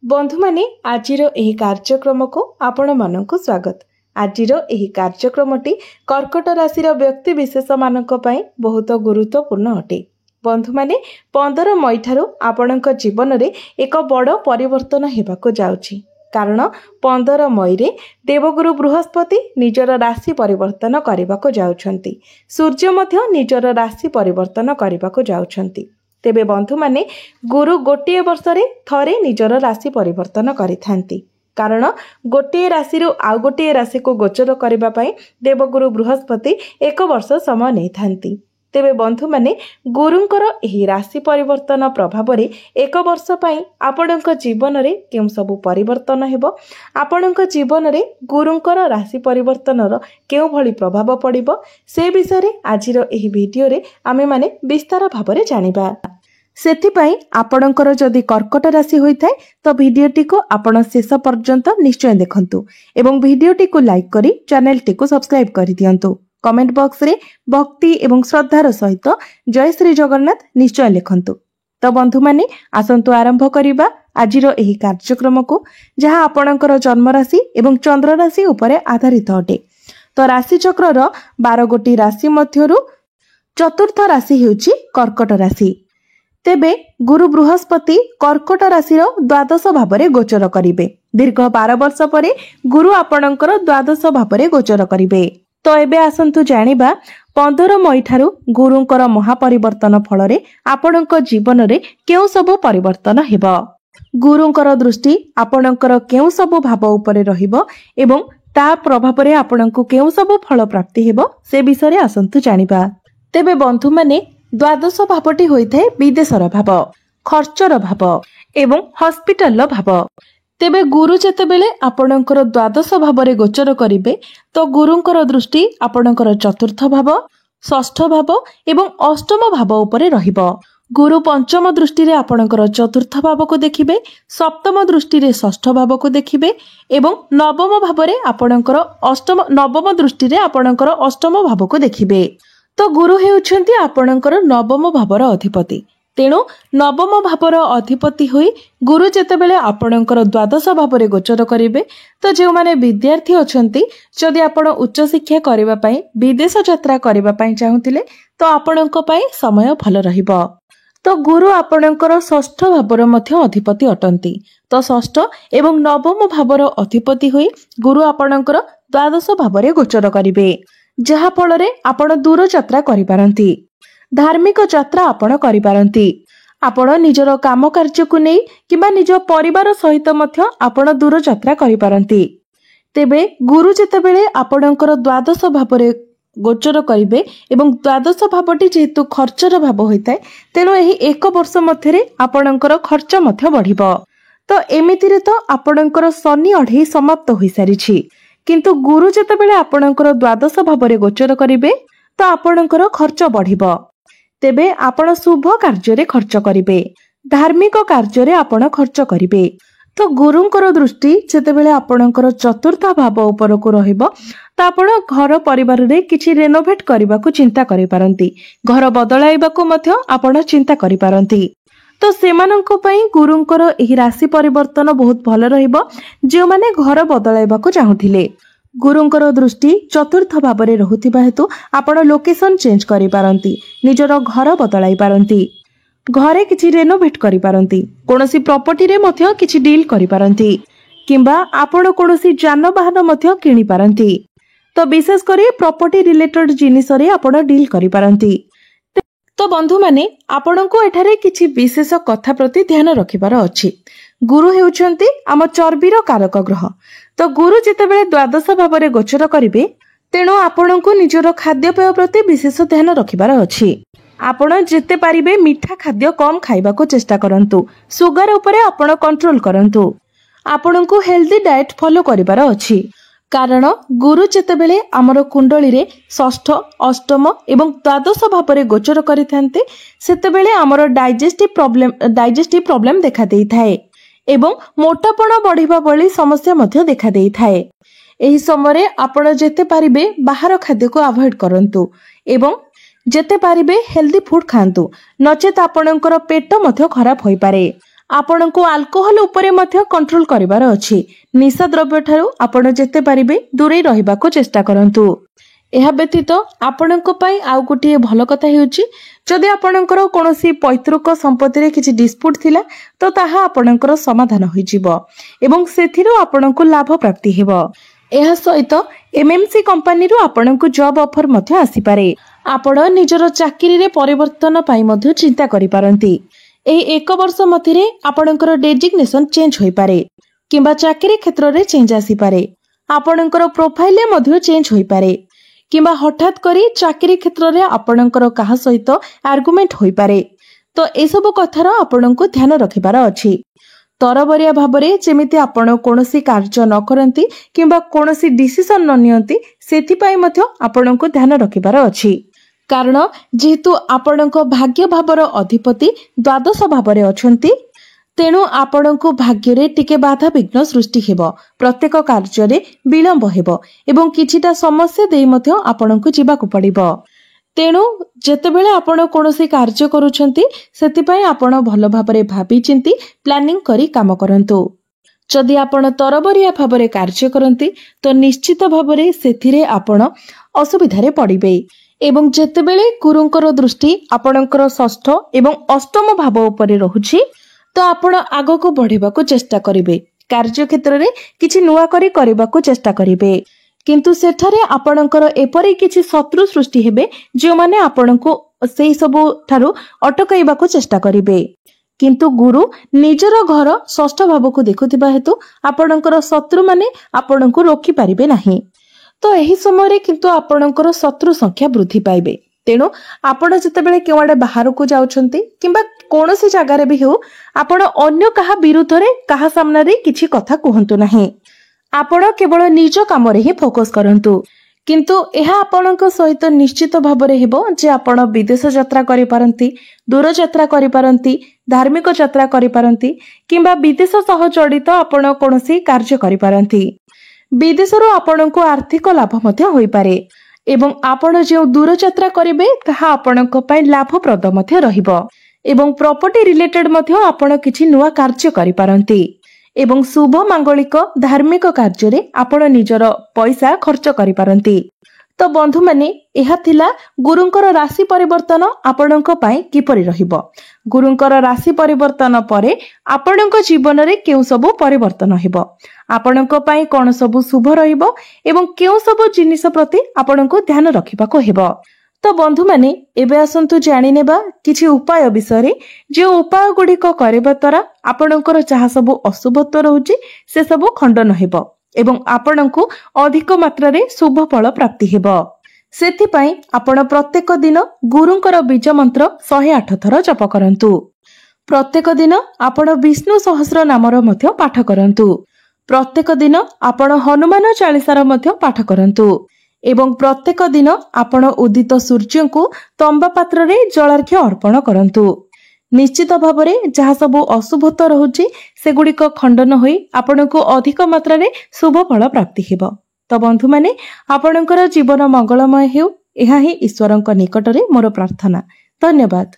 बंधु माने आजिर एही कार्यक्रम को आपण मानक स्वागत। आजिर एही कार्यक्रमटी कर्कट राशि व्यक्ति विशेष मानक पई बहुत गुरुत्वपूर्ण अटे। बंधु माने 15 मई ठारू आपणक जीवन रे एक बड़ परिवर्तन हेबाको जाउछि, कारण 15 मई रे देवगुरु बृहस्पति निजर राशि परिवर्तन करबाको जाउछंती। सूर्य मध्य निजर राशि परिवर्तन करबाको जाउछंती। तेबे बंधु माने गुरु गोटे वर्ष रे थरे निजर राशि परिवर्तन करिथांती, कारण गोटे राशि रु आउ गोटे राशि को गोचर करबा पई देवगुरु बृहस्पति एक वर्ष समय नेथांती। तेबे बंधु माने गुरुंकर एही राशि परिवर्तन प्रभाव रे एक वर्ष पई आपणक जीवन रे केउ सब परिवर्तन हेबो, आपणक जीवन रे गुरुंकर राशि परिवर्तनर केउ भली प्रभाव पड़िबो, से विषय रे आजिर एही वीडियो रे आमे माने विस्तार भाव रे जानिबा। सेथिपाई आपणकर जदि कर्कट राशि होइथाय तो वीडियोटी को आपण शेष पर्यंत निश्चय देखंतु एवं वीडियोटी को लाइक करी चैनलटी को सब्सक्राइब करि दियंतु। कमेंट बॉक्स रे भक्ति एवं श्रद्धार सहित जय श्री जगन्नाथ निश्चय लिखंतु। तो बंधु माने आसंतु आरंभ करिबा आजिर एही कार्यक्रम को, जहां आपणकर जन्म राशि एवं चंद्र राशि उपरे आधारित अटे। तो राशि चक्रर 12 गोटी राशि मध्यरु चतुर्थ राशि हेउची कर्कट राशि। तेबे गुरु बृहस्पति कर्कट राशि द्वादश भावरे गोचर करिवे। दीर्घ 12 वर्ष परे गुरु आपणकर द्वादश भावरे गोचर करिवे। तो एबे आसंतु जानिबा 15 मई ठारू गुरुंकर महापरिवर्तन फलरे आपणक जीवन रे केउ सब परिवर्तन हेबो। गुरुंकर दृष्टि आपणकर केउ सब भाव उपरे रहिबो एवं ता प्रभाव रे आपणक केउ सब फल प्राप्ति हेबो, से विषय रे आसंतु जानिबा। तेबे बंधु माने द्वादश भावटी होइथाय विदेशर भाव, खर्चर भाव एवं हॉस्पिटल भाव। तेबे गुरु जेतेबेले आपणकर द्वादश भावरे गोचर करिवे तो गुरुंकर दृष्टि आपणकर चतुर्थ भाव, षष्ठ भाव एवं अष्टम भाव उपरे रहिबो। गुरु पंचम दृष्टि रे आपणकर चतुर्थ भाव को देखिबे, सप्तम दृष्टि रे षष्ठ भाव को देखिबे एवं नवम भावरे आपणकर नवम दृष्टि रे आपणकर अष्टम भाव को देखिबे। तो गुरु हेउछंती आपणकर नवम भावर अधिपति। तेणु नवम भावर अधिपति होई गुरु जेतेबेले आपणकर द्वादश भावरे गोचर करिवे तो जे माने विद्यार्थी अछंती, जदि आपण उच्च शिक्षा करिबा पई विदेश यात्रा करिबा पई चाहुतिले तो आपणक पई समय भल रहिबो। तो गुरु आपणकर षष्ठ भावर मध्य अधिपति अटंती। तो षष्ठ एवं नवम भावर अधिपति होई गुरु आपणकर द्वादश भावरे गोचर करिवे, जहा फलरे आपण दूर यात्रा करि पारंती, धार्मिक यात्रा आपण करि पारंती। आपण निजर काम कार्य को नै किबा निज परिवार सहित मध्य आपण दूर यात्रा करि पारंती। तेबे गुरु जेतेबेले आपणकर द्वादश भावरे गोचर करिवे एवं द्वादश भावटी जेहेतु खर्चर भाव होइताय, तेणु एही एक वर्ष मध्यरे आपणकर खर्च मध्य बढ़िबो। तो एमितिरे तो आपणकर शनि अढेई समाप्त होई सारिछि, किंतु गुरु जेतेबेले आपणकर द्वादश भावरे गोचर करिवे तो आपणकर खर्च बढ़िबो। तेबे आपण शुभ कार्य रे खर्च करिवे, धार्मिक कार्य रे आपण खर्च करिवे। तो गुरुंकर दृष्टि जेतेबेले आपणकर चतुर्थ भाव उपर को रहिबो तो आपण घर परिवार रे किछि रेनोवेट करबाकू चिंता करि पारंती, घर बदलाइबाकू मध्य आपण चिंता करि पारंती। तो सेमानंको पई गुरुंकर एही राशि परिवर्तन बहुत भल रहिबो, जे माने घर बदलाइबाकू चाहुथिले। गुरुंकर दृष्टि चतुर्थ भावरे रहुथिबा हेतु आपण लोकेशन चेंज करि पारंती, निजर घर बदलाई पारंती, घरे किछि रेनोवेट करि पारंती, कोनोसी प्रॉपर्टी रे मध्य किछि डील करि पारंती, किंबा आपण कोनोसी जानवाहन मध्य किनि पारंती। तो विशेष करी प्रॉपर्टी रिलेटेड जिनिस रे आपण डील करि पारंती। तो बंधु माने आपणको एठारे किछि विशेष कथा प्रति ध्यान रखिबार अछि। गुरु हेउछंती आम चर्बीर कारक ग्रह। तो गुरु जेतेबेले द्वादश भावरे गोचर करिवे, तेणु आपणको निजर खाद्यपेय प्रति विशेष ध्यान रखिबार अछि। आपण जेते पारिबे मीठा खाद्य कम खाइबाको चेष्टा करंतु, सुगर उपरे आपण कंट्रोल करंतु, आपणको हेल्दी डाइट फॉलो करिबार अछि। कारण गुरु जेतेबेले आमर कुंडली रे षष्ठ, अष्टम एवं द्वादश भावरे गोचर करिथान्ते, सेतेबेले आमर डाइजेस्टिव प्रॉब्लम देखा देई थाए एवं मोटापण बढ़िबा भली समस्या मध्य देखा देई थाए। एही समय आपण जेते पारिबे बाहर खाद्य को अवॉइड करंतु एवं जेते पारिबे हेल्दी फूड खांतु, नचेत आपणकर पेट मध्य खराब होई पारे। आपणको अल्कोहल उपरे मध्य कंट्रोल करिवार अछि। निशा द्रव्य ठारू आपण जेते पारिबे दूरे रहिबाको चेष्टा करंतु। एहा व्यतीत आपणको पई आउ गोटिए भल कथा हेउची, जदि आपणकर कोनोसी पैतृक संपत्ति रे किछि डिस्प्यूट थिला तो ताहा आपणकर समाधान होई जिवो एवं सेथिरो आपणको लाभ प्राप्ति हेबो। एहा सहित एमएमसी कंपनी रु आपणको जॉब ऑफर मध्य आसी पारे। आपण निजर चाकरी रे परिवर्तन पई मध्य चिंता करि पारंती। एही एक वर्ष मध्यरे आपणकर डेजिग्नेशन चेंज होई पारे किंबा चाकरी क्षेत्र रे चेंज आसी पारे। आपणकर प्रोफाइल रे मध्य चेंज होई पारे किंबा हठात करी चाकरी क्षेत्र रे आपणकर काहा सहित आर्गुमेंट होई पारे। तो ए सब कथार आपणको ध्यान रखिबार अछि। तरबरिया भाबरे जेमिति आपण कोनोसी कार्य न करंती किंबा कोनोसी डिसिजन न नियंती सेथि पई मध्य आपणको ध्यान रखिबार अछि। कारण जेहेतु आपणको भाग्य भावर अधिपति द्वादश भावरे अछंती, तेणु आपणको भाग्य रे टिके बाधा विघ्न सृष्टि हेबो, प्रत्येक कार्य रे विलंब हेबो एवं किछिटा समस्या देई मध्य आपणको जीवाको पड़िबो। तेणु जेतेबेले आपण कोनोसी कार्य करूछंती सेति पई आपण भलो भाबरे भाबी चिंती प्लानिंग करी काम करंतु। जदि आपण तरबरिया भाबरे कार्य करंती तो निश्चित भाबरे सेथिरे आपण असुविधारे पड़िबे एवं जेतेबेले गुरुंकर दृष्टि आपणकर षष्ठ एवं अष्टम भाव उपरे रहुछि तो आपण आगको बढ़िबाको चेष्टा करिवे, कार्य क्षेत्र रे किछि नुवा करी करबाको चेष्टा करिवे। किंतु सेठारे आपणकर एपरि किछि शत्रु सृष्टि हेबे जे माने आपणको सेही सब ठारू अटकाइबाको चेष्टा करिवे। किंतु गुरु निजर घर षष्ठ भावको देखुथिबा हेतु आपणकर शत्रु माने आपणको रोकी पारिबे नाही। तो एही समय रे किंतु आपणकर शत्रु संख्या वृद्धि पाइबे। तेणु आपण जेतेबेले केवाडे बाहर को जाउछंती किंबा कोनोसी जगह रे भी हो, आपण अन्य कहा विरुद्ध रे कहा सामने रे किछि कथा कहंतु नाही। आपण केवल निज काम रे ही फोकस करंतु। किंतु एहा आपणक सहित निश्चित भाबरे हेबो जे आपण विदेश यात्रा करि पारंती, दूर यात्रा करि पारंती, धार्मिक यात्रा करि पारंती किंबा विदेश सह जड़ित आपण कोनोसी कार्य करि पारंती। विदेशरो आपणको आर्थिक लाभ मध्य होई पारे एवं आपण जे दूर यात्रा करिवे ताहा आपणको पई लाभप्रद मध्य रहिबो एवं प्रॉपर्टी रिलेटेड मध्य आपण किछि नुवा कार्य करि पारंती एवं शुभ मांगलिक धार्मिक कार्य रे आपण निजर पैसा खर्च करि पारंती। तो बंधु माने एहा थिला गुरुंकर राशि परिवर्तन आपणको पई किपरि रहिबो। गुरुंकर राशि परिवर्तन परे आपणको जीवन रे केउ सब परिवर्तन हेबो, आपणको पई कोन सब शुभ रहिबो एवं केउ सब जिनिस प्रति आपणको ध्यान रखिबाको हेबो। तो बंधु माने एबे आसंतु जानि नेबा किछि उपाय विषय जे उपाय गुडी को करबा द्वारा आपणकर जहा सब अशुभत्व रहउची से सब खंडन हेबो एवं आपणको अधिक मात्रा रे शुभ फल प्राप्ति हेबो। सेथि पई आपण प्रत्येक दिन गुरुंकर बीज मंत्र 108 थर जप करंतु। प्रत्येक दिन आपण विष्णु सहस्र नामर मध्य पाठ करंतु। प्रत्येक दिन आपण हनुमान चालीसार मध्य पाठ करंतु एवं प्रत्येक दिन आपण उदित सूर्य को तंबा पात्र रे जलार्घ्य अर्पण करंतु। निश्चित भाबरे जहा सब अशुभत्व रहुची सेगुड़िक खंडन होई आपनको अधिक मात्रा रे शुभ फल प्राप्ति हेबो। तो बंधु माने आपणकर जीवन मंगलमय हेउ, एहा ही ईश्वरंक निकटरे मोर प्रार्थना। धन्यवाद।